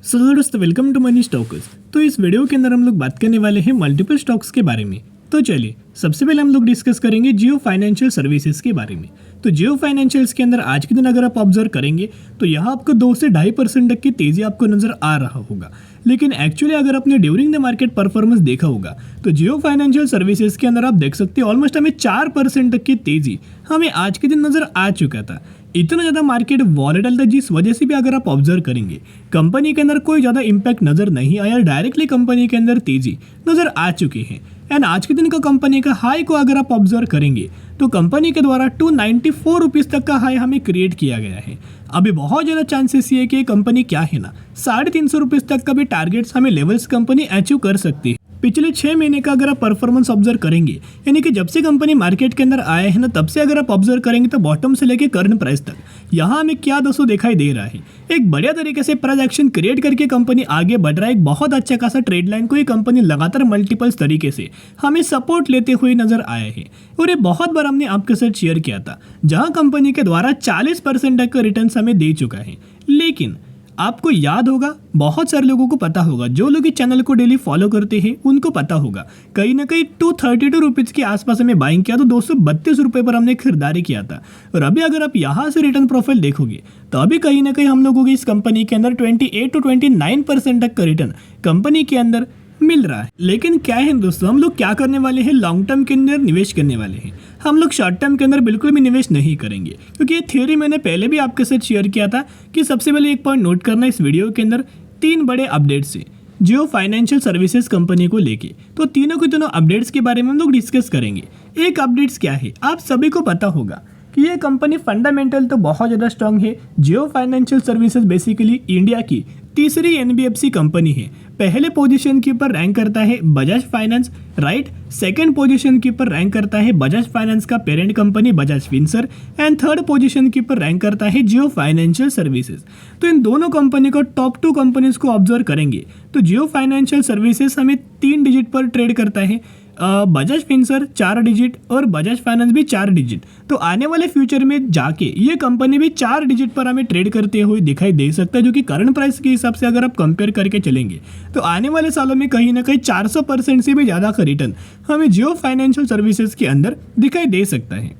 सो दोस्तों welcome to money stocks. तो इस वीडियो के अंदर हम लोग बात करने वाले हैं मल्टीपल स्टॉक्स के बारे में। तो चलिए सबसे पहले हम लोग डिस्कस करेंगे जियो फाइनेंशियल सर्विसेज के बारे में। तो जियो फाइनेंशियल्स के अंदर आज के दिन अगर आप ऑब्जर्व करेंगे तो यहाँ आपको 2 से 2.5% तक की तेजी आपको नजर आ रहा होगा। लेकिन एक्चुअली अगर आपने ड्यूरिंग द मार्केट परफॉर्मेंस देखा होगा तो जियो फाइनेंशियल सर्विसेज के अंदर आप देख सकते हैं ऑलमोस्ट हमें 4% तक की तेजी हमें आज के दिन नजर आ चुका था। इतना ज़्यादा मार्केट वॉलेटाइल था जिस वजह से भी अगर आप ऑब्जर्व करेंगे कंपनी के अंदर कोई ज़्यादा इम्पैक्ट नज़र नहीं आया, डायरेक्टली कंपनी के अंदर तेजी नज़र आ चुकी है। एंड आज के दिन का कंपनी का हाई को अगर आप ऑब्जर्व करेंगे तो कंपनी के द्वारा 294 रुपीज़ तक का हाई हमें क्रिएट किया गया है। अभी बहुत ज़्यादा चांसेस ये है कि कंपनी क्या है ना 350 रुपीज़ तक का भी टारगेट्स हमें लेवल्स कंपनी अचीव कर सकती है। पिछले 6 महीने का अगर आप परफॉर्मेंस ऑब्जर्व करेंगे यानी कि जब से कंपनी मार्केट के अंदर आए हैं ना तब से अगर आप ऑब्जर्व करेंगे तो बॉटम से लेके करंट प्राइस तक यहाँ हमें क्या दोस्तों दिखाई दे रहा है। एक बढ़िया तरीके से प्राइस एक्शन क्रिएट करके कंपनी आगे बढ़ रहा है। एक बहुत अच्छा खासा ट्रेड लाइन को ये कंपनी लगातार मल्टीपल्स तरीके से हमें सपोर्ट लेते हुए नजर आया है। और ये बहुत बार हमने आपके साथ शेयर किया था जहाँ कंपनी के द्वारा 40% तक का रिटर्न हमें दे चुका है। लेकिन आपको याद होगा, बहुत सारे लोगों को पता होगा, जो लोग इस चैनल को डेली फॉलो करते हैं उनको पता होगा कहीं ना कहीं 232 रुपीज़ के आसपास हमें बाइंग किया तो 232 रुपये पर हमने खरीदारी किया था। और अभी अगर आप यहाँ से रिटर्न प्रोफाइल देखोगे तो अभी कहीं ना कहीं हम लोगों की इस कंपनी के अंदर 28 to 29% तक का रिटर्न कंपनी के अंदर मिल रहा है। लेकिन क्या है दोस्तों, हम लोग क्या करने वाले हैं, लॉन्ग टर्म के अंदर निवेश करने वाले हैं। हम लोग शॉर्ट टर्म के अंदर बिल्कुल भी निवेश नहीं करेंगे क्योंकि ये थ्योरी मैंने पहले भी आपके साथ शेयर किया था कि सबसे पहले एक पॉइंट नोट करना इस वीडियो के अंदर 3 बड़े अपडेट्स है जियो फाइनेंशियल सर्विसेज कंपनी को लेके। तो तीनों के तीनों अपडेट्स के बारे में हम लोग डिस्कस करेंगे। एक अपडेट्स क्या है, आप सभी को पता होगा कि ये कंपनी फंडामेंटल तो बहुत ज़्यादा स्ट्रांग है। जियो फाइनेंशियल सर्विसेज बेसिकली इंडिया की तीसरी एनबीएफसी कंपनी है। पहले पोजीशन के ऊपर रैंक करता है Bajaj finance, right. Second position के ऊपर रैंक करता है बजाज फाइनेंस का parent company Bajaj Finserv and third position के ऊपर रैंक करता है जियो फाइनेंशियल सर्विसेज। तो इन दोनों कंपनी को टॉप 2 कंपनीज को ऑब्जर्व करेंगे तो जियो फाइनेंशियल सर्विसेज हमें 3 डिजिट पर ट्रेड करता है, बजाज फिनसर्व 4 डिजिट और बजाज फाइनेंस भी 4 डिजिट। तो आने वाले फ्यूचर में जाके ये कंपनी भी 4 डिजिट पर हमें ट्रेड करते हुए दिखाई दे सकता है, जो कि करंट प्राइस के हिसाब से अगर आप कंपेयर करके चलेंगे तो आने वाले सालों में कहीं ना कहीं 400% से भी ज़्यादा का रिटर्न हमें जियो फाइनेंशियल सर्विसेज के अंदर दिखाई दे सकता है।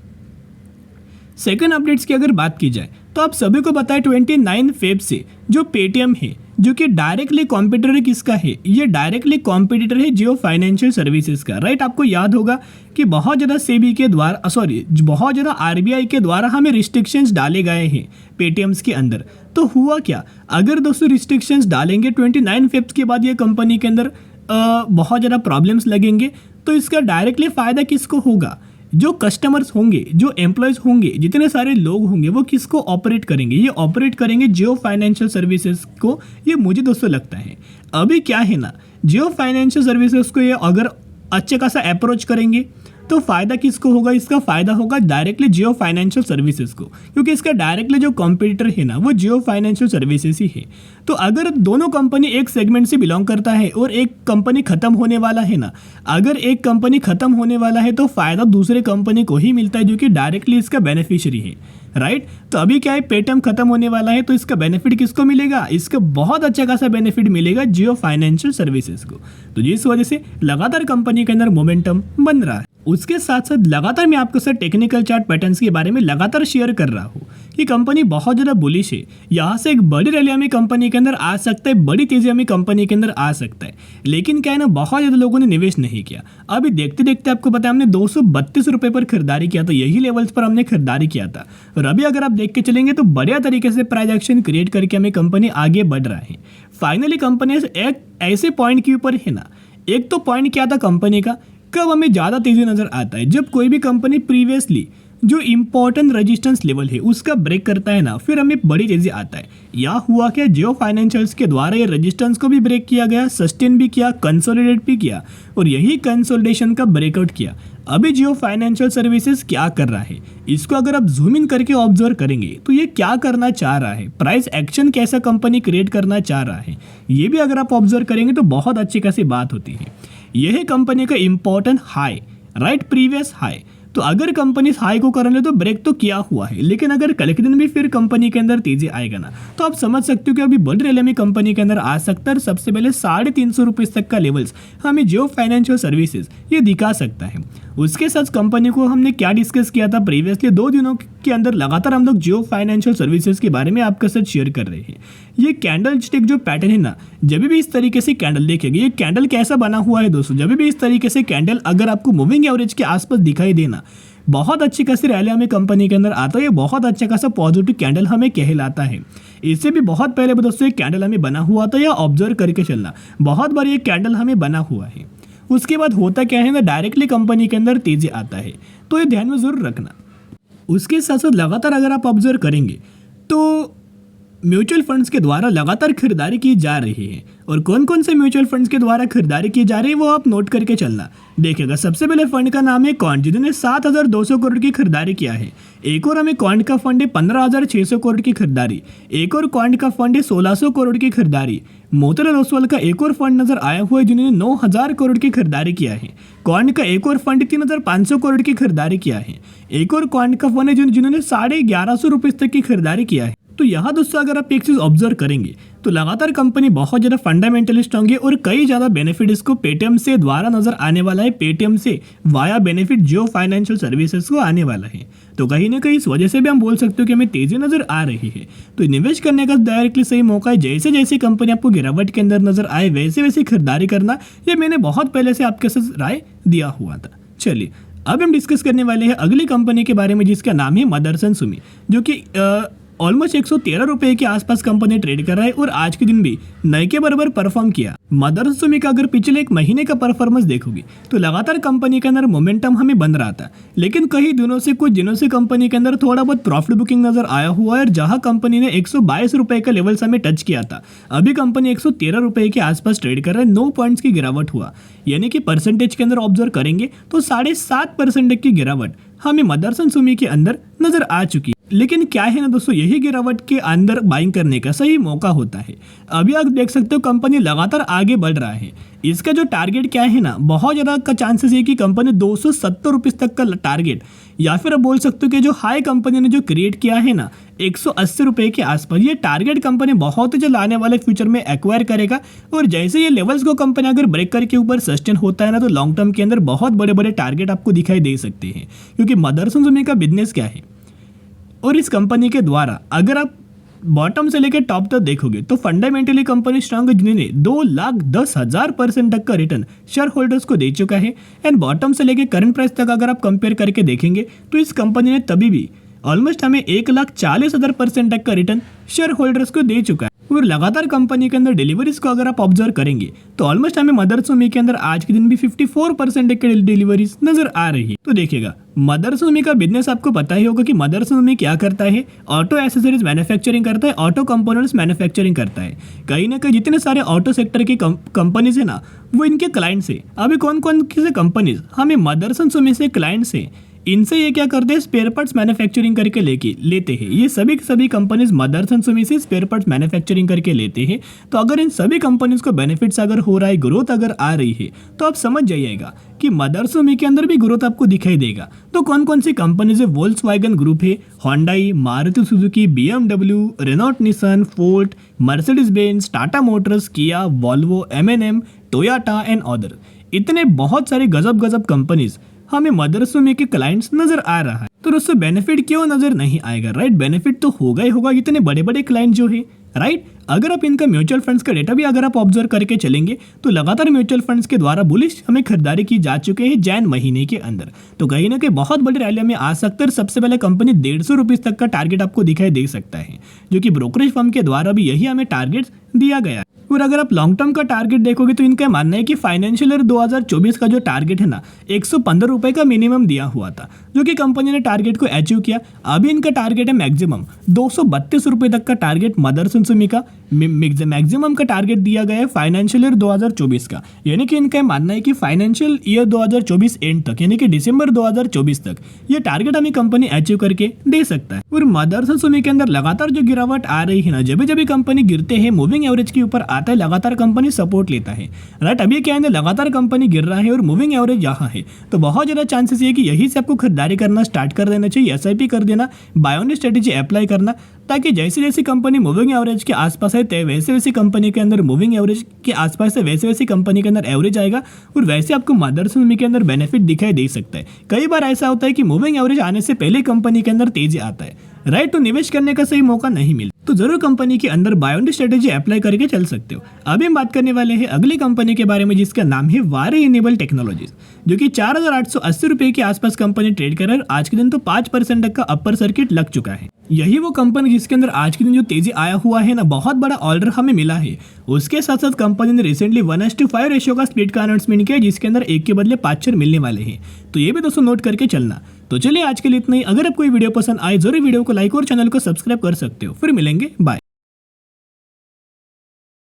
सेकंड अपडेट्स की अगर बात की जाए तो आप सभी को पता है 29 फेब से जो पेटीएम है जो कि डायरेक्टली कॉम्पिटिटर किसका है, ये डायरेक्टली कॉम्पिटिटर है जियो फाइनेंशियल सर्विसेज का, राइट। आपको याद होगा कि बहुत ज़्यादा सेबी के द्वारा बहुत ज़्यादा आरबीआई के द्वारा हमें रिस्ट्रिक्शंस डाले गए हैं पेटीएम्स के अंदर। तो हुआ क्या, अगर दोस्तों रिस्ट्रिक्शंस डालेंगे 29 फेब के बाद ये कंपनी के अंदर बहुत ज़्यादा प्रॉब्लम्स लगेंगे तो इसका डायरेक्टली फ़ायदा किसको होगा, जो कस्टमर्स होंगे, जो एम्प्लॉयज़ होंगे, जितने सारे लोग होंगे वो किसको ऑपरेट करेंगे, ये ऑपरेट करेंगे जियो फाइनेंशियल सर्विसेज को। ये मुझे दोस्तों लगता है अभी क्या है ना, जियो फाइनेंशियल सर्विसेज को ये अगर अच्छे खासा अप्रोच करेंगे तो फ़ायदा किसको होगा, इसका फ़ायदा होगा डायरेक्टली जियो फाइनेंशियल सर्विसेज को, क्योंकि इसका डायरेक्टली जो कॉम्पिटिटर है ना वो जियो फाइनेंशियल सर्विसेज ही है। तो अगर दोनों कंपनी एक सेगमेंट से बिलोंग करता है और एक कंपनी ख़त्म होने वाला है ना, अगर एक कंपनी ख़त्म होने वाला है तो फ़ायदा दूसरे कंपनी को ही मिलता है जो कि डायरेक्टली इसका बेनिफिशियरी है, राइट। तो अभी क्या है, पेटीएम खत्म होने वाला है तो इसका बेनिफिट किसको मिलेगा, इसका बहुत अच्छा खासा बेनिफिट मिलेगा जियो फाइनेंशियल सर्विसेज को। तो जिस वजह से लगातार कंपनी के अंदर मोमेंटम बन रहा है। उसके साथ साथ लगातार मैं आपके साथ टेक्निकल चार्ट पैटर्न्स के बारे में लगातार शेयर कर रहा हूँ कि कंपनी बहुत ज़्यादा बुलिश है। यहाँ से एक बड़ी रैली हमें कंपनी के अंदर आ सकता है, बड़ी तेज़ी हमें कंपनी के अंदर आ सकता है। लेकिन क्या है ना, बहुत ज़्यादा लोगों ने निवेश नहीं किया। अभी देखते देखते आपको पता है हमने 232 रुपये पर खरीदारी किया था, यही लेवल्स पर हमने खरीदारी किया था। और अभी अगर आप देख के चलेंगे तो बढ़िया तरीके से प्राइस एक्शन क्रिएट करके हमें कंपनी आगे बढ़ रहा है। फाइनली कंपनी एक ऐसे पॉइंट के ऊपर है ना, एक तो पॉइंट क्या था कंपनी का, कब हमें ज़्यादा तेज़ी नज़र आता है, जब कोई भी कंपनी प्रीवियसली जो इंपॉर्टेंट रेजिस्टेंस लेवल है उसका ब्रेक करता है ना, फिर हमें बड़ी तेज़ी आता है। यह हुआ क्या, जियो फाइनेंशियल्स के द्वारा ये रेजिस्टेंस को भी ब्रेक किया गया, सस्टेन भी किया, कंसोलिडेट भी किया और यही कंसोलिडेशन का ब्रेकआउट किया। अभी जियो फाइनेंशियल सर्विसेज क्या कर रहा है, इसको अगर आप जूम इन करके ऑब्जर्व करेंगे तो ये क्या करना चाह रहा है, प्राइस एक्शन कैसा कंपनी क्रिएट करना चाह रहा है, ये भी अगर आप ऑब्जर्व करेंगे तो बहुत अच्छी खासी बात होती है। यह है कंपनी का important high, right, previous high. तो अगर कंपनी हाई को करने तो ब्रेक तो किया हुआ है, लेकिन अगर कल के दिन भी फिर कंपनी के अंदर तेजी आएगा ना, तो आप समझ सकते हो कि अभी बड़ी रैली में कंपनी के अंदर आ सकता है। सबसे पहले 350 रुपये तक का लेवल्स हमें जियो फाइनेंशियल सर्विसेज ये दिखा सकता है। उसके साथ कंपनी को हमने क्या डिस्कस किया था प्रीवियसली 2 दिनों के अंदर लगातार हम लोग जियो फाइनेंशियल सर्विसेज के बारे में आपके साथ शेयर कर रहे हैं। ये कैंडल स्टिक जो पैटर्न है ना, जब भी इस तरीके से कैंडल देखेंगे, ये कैंडल कैसा बना हुआ है दोस्तों, जब भी इस तरीके से कैंडल अगर आपको मूविंग एवरेज के आसपास दिखाई देना, बहुत अच्छी खासी रैली हमें कंपनी के अंदर आता है। ये बहुत अच्छा खासा पॉजिटिव कैंडल हमें कहलाता है। इससे भी बहुत पहले दोस्तों एक कैंडल हमें बना हुआ था, या ऑब्जर्व करके चलना, बहुत बार ये कैंडल हमें बना हुआ है। उसके बाद होता क्या है ना, डायरेक्टली कंपनी के अंदर तेजी आता है, तो ये ध्यान में जरूर रखना। उसके साथ साथ लगातार अगर आप ऑब्जर्व करेंगे तो म्यूचुअल फंड्स के द्वारा लगातार खरीदारी की जा रही है, और कौन कौन से म्यूचुअल फंड्स के द्वारा खरीदारी की जा रही है वो आप नोट करके चलना। देखिएगा, सबसे पहले फंड का नाम है कॉन्ट, जिन्होंने 7,200 करोड़ की खरीदारी किया है। एक और हमें कॉन्ट का फंड है 15,600 करोड़ की खरीदारी। एक और कॉन्ट का फंड है 1,600 करोड़ की खरीदारी। मोतीलाल ओसवाल का एक और फंड नजर आया हुआ है, जिन्होंने 9,000 करोड़ की खरीदारी किया है। कॉन्ट का एक और फंड 3,500 करोड़ की खरीदारी किया है। एक और कॉन्ट का फंड है जिन्होंने 1150 रुपये तक की खरीदारी किया है। तो यहाँ दोस्तों अगर आप एक चीज ऑब्जर्व करेंगे तो लगातार कंपनी बहुत ज़्यादा फंडामेंटली स्ट्रांग है, और कई ज़्यादा बेनिफिट इसको पेटीएम से द्वारा नजर आने वाला है। पेटीएम से वाया बेनिफिट जियो फाइनेंशियल सर्विसेज को आने वाला है। तो कहीं ना कहीं इस वजह से भी हम बोल सकते हो कि हमें तेजी नजर आ रही है। तो निवेश करने का डायरेक्टली सही मौका है। जैसे जैसे कंपनी आपको गिरावट के अंदर नजर आए वैसे वैसे खरीदारी करना, ये मैंने बहुत पहले से आपके साथ राय दिया हुआ था। चलिए अब हम डिस्कस करने वाले हैं अगली कंपनी के बारे में, जिसका नाम है मदरसन सुमी, जो कि ऑलमोस्ट 113 रुपए के आसपास कंपनी ट्रेड कर रहा है, और आज के दिन भी नए के बराबर परफॉर्म किया। मदरसन सुमी का अगर पिछले एक महीने का परफॉर्मेंस देखोगे तो लगातार कंपनी के अंदर मोमेंटम हमें बन रहा था, लेकिन कई दिनों से कुछ दिनों से कंपनी के अंदर थोड़ा बहुत प्रॉफिट बुकिंग नजर आया हुआ है। और जहां कंपनी ने 122 रुपए का लेवल्स हमें टच किया था, अभी कंपनी 113 रुपए के आसपास ट्रेड कर रहा है। 9 पॉइंट्स की गिरावट हुआ, यानी कि परसेंटेज के अंदर ऑब्जर्व करेंगे तो 7.5% की गिरावट हमें मदरसन सुमी के अंदर नजर आ चुकी है। लेकिन क्या है ना दोस्तों, यही गिरावट के अंदर बाइंग करने का सही मौका होता है। अभी आप देख सकते हो कंपनी लगातार आगे बढ़ रहा है। इसका जो टारगेट क्या है ना, बहुत ज़्यादा का चांसेस है कि कंपनी 270 रुपये तक का टारगेट, या फिर आप बोल सकते हो कि जो हाई कंपनी ने जो क्रिएट किया है ना 180 रुपये के आसपास, ये टारगेट कंपनी बहुत ही जल्द आने वाले फ्यूचर में एक्वायर करेगा। और जैसे ये लेवल्स को कंपनी अगर ब्रेक करके ऊपर सस्टेन होता है ना, तो लॉन्ग टर्म के अंदर बहुत बड़े बड़े टारगेट आपको दिखाई दे सकते हैं। क्योंकि मदरसन सुमी का बिजनेस क्या है, और इस कंपनी के द्वारा अगर आप बॉटम से लेकर टॉप तक देखोगे तो फंडामेंटली कंपनी स्ट्रांग है, जिन्होंने 2,10,000% तक का रिटर्न शेयर होल्डर्स को दे चुका है। एंड बॉटम से लेकर करंट प्राइस तक अगर आप कंपेयर करके देखेंगे तो इस कंपनी ने तभी भी ऑलमोस्ट हमें 1,40,000% तक का रिटर्न शेयर होल्डर्स को दे चुका है। और लगातार कंपनी के अंदर डिलीवरीज को अगर आप ऑब्जर्व करेंगे तो ऑलमोस्ट हमें मदरसन सुमी के अंदर आज के दिन भी 54% की डिलीवरीज नजर आ रही है। तो देखिएगा, मदरसन सुमी का बिजनेस आपको पता ही होगा कि मदरसन सुमी क्या करता है, ऑटो एसेसरीज मैन्युफैक्चरिंग करता है, ऑटो कंपोनेंट्स मैन्युफैक्चरिंग करता है। कहीं ना कहीं जितने सारे ऑटो सेक्टर की कंपनीज है ना, वो इनके क्लाइंट्स है। अभी कौन कौन से कंपनीज हमें मदरसन सुमी से क्लाइंट्स है, इनसे ये क्या करते हैं, स्पेयर पार्ट्स मैन्युफैक्चरिंग करके लेते हैं। ये सभी कंपनीज मदरसन सुमी से स्पेयर पार्ट्स मैन्युफैक्चरिंग करके लेते हैं। तो अगर इन सभी कंपनीज को बेनिफिट्स अगर हो रहा है, ग्रोथ अगर आ रही है, तो आप समझ जाइएगा कि मदरसन सुमी के अंदर भी ग्रोथ आपको दिखाई देगा। तो कौन कौन सी कंपनीज है, वोल्क्सवैगन ग्रुप है, Hyundai, Maruti Suzuki, BMW, Renault, Nissan, Ford, Mercedes Benz, Tata Motors, Kia, Volvo, M&M, Toyota and other, इतने बहुत सारे गजब कंपनीज हमें मदरसन सुमी के क्लाइंट्स नजर आ रहा है। तो दोस्तों बेनिफिट क्यों नजर नहीं आएगा, राइट? बेनिफिट तो होगा ही होगा, इतने बड़े बड़े क्लाइंट जो है, राइट? अगर आप इनका म्यूचुअल फंड्स का डेटा भी अगर आप ऑब्जर्व करके चलेंगे तो लगातार म्यूचुअल फंड्स के द्वारा बुलिश हमें खरीदारी की जा चुके हैं जैन महीने के अंदर। तो कहीं ना कहीं बहुत बड़ी रैली में आ सकता है। सबसे पहले कंपनी 150 रुपये तक का टारगेट आपको दिखाई दे सकता है, जो कि ब्रोकरेज फर्म के द्वारा भी यही हमें टारगेट दिया गया है। और अगर आप लॉन्ग टर्म का टारगेट देखोगे तो इनका मानना है कि फाइनेंशियल ईयर 2024 का जो टारगेट है ना 115 रुपये का मिनिमम दिया हुआ था, जो कि कंपनी ने टारगेट को अचीव किया। अभी इनका टारगेट है मैक्सिमम 232 रुपये तक का टारगेट मदरसन सुमी का मैक्सिमम का टारगेट दिया गया है फाइनेंशियल ईयर 2024 का। यानी कि इनका मानना है कि फाइनेंशियल ईयर 2024 एंड तक, यानी कि दिसंबर 2024 तक ये टारगेट हमें कंपनी अचीव करके दे सकता है। और मदरसन सुमी के अंदर लगातार जो गिरावट आ रही है ना, जब जब कंपनी गिरते हैं मूविंग एवरेज के ऊपर आता है लगातार कंपनी सपोर्ट लेता है, राइट। अभी क्या है, लगातार कंपनी गिर रहा है और मूविंग एवरेज यहाँ है, तो बहुत ज़्यादा चांसेस ये कि यहीं से आपको खरीदारी करना स्टार्ट कर देना चाहिए, एसआईपी कर देना, बाय ऑन स्ट्रेटेजी अप्लाई करना, ताकि जैसे जैसे कंपनी मूविंग एवरेज के आसपास है वैसे वैसे कंपनी के अंदर मूविंग एवरेज के आसपास है वैसे वैसे कंपनी के अंदर एवरेज आएगा और वैसे आपको मदर्स मूवी के अंदर बेनिफिट दिखाई दे सकता है। कई बार ऐसा होता है कि मूविंग एवरेज आने से पहले कंपनी के अंदर तेजी आता है, राइट। तो निवेश करने का सही मौका नहीं मिलता, तो जरूर कंपनी के अंदर बाय ऑन स्ट्रेटेजी अप्लाई करके चल सकते हो। अभी हम बात करने वाले हैं अगली कंपनी के बारे में जिसका नाम है वारे इनेबल टेक्नोलॉजीज, जो कि 4,880 रुपए के आसपास कंपनी ट्रेड कर रहा है। आज के दिन तो 5% तक का अपर सर्किट लग चुका है। यही वो कंपनी जिसके अंदर आज के दिन जो तेजी आया हुआ है ना, बहुत बड़ा ऑर्डर हमें मिला है। उसके साथ साथ कंपनी ने रिसेंटली 1:5 रेशियो का स्प्लिट का अनाउंसमेंट किया, जिसके अंदर एक के बदले 5 शेयर मिलने वाले हैं। तो ये भी दोस्तों नोट करके चलना। तो चलिए आज के लिए इतना ही। अगर आपको ये वीडियो पसंद आए जरूर वीडियो को लाइक और चैनल को सब्सक्राइब कर सकते हो। फिर मिलेंगे, बाय।